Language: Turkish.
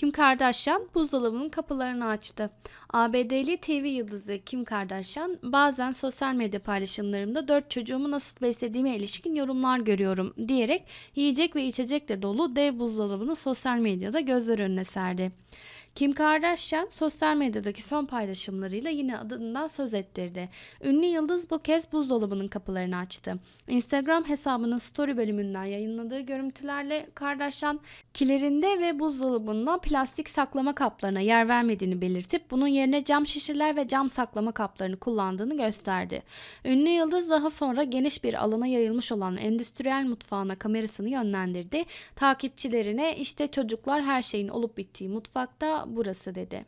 Kim Kardashian buzdolabının kapılarını açtı. ABD'li TV yıldızı Kim Kardashian, bazen sosyal medya paylaşımlarımda 4 çocuğumu nasıl beslediğime ilişkin yorumlar görüyorum diyerek yiyecek ve içecekle dolu dev buzdolabını sosyal medyada gözler önüne serdi. Kim Kardashian sosyal medyadaki son paylaşımlarıyla yine adından söz ettirdi. Ünlü yıldız bu kez buzdolabının kapılarını açtı. Instagram hesabının story bölümünden yayınladığı görüntülerle Kardashian, kilerinde ve buzdolabında plastik saklama kaplarına yer vermediğini belirtip bunun yerine cam şişeler ve cam saklama kaplarını kullandığını gösterdi. Ünlü yıldız daha sonra geniş bir alana yayılmış olan endüstriyel mutfağına kamerasını yönlendirdi. Takipçilerine işte çocuklar her şeyin olup bittiği mutfakta burası dedi.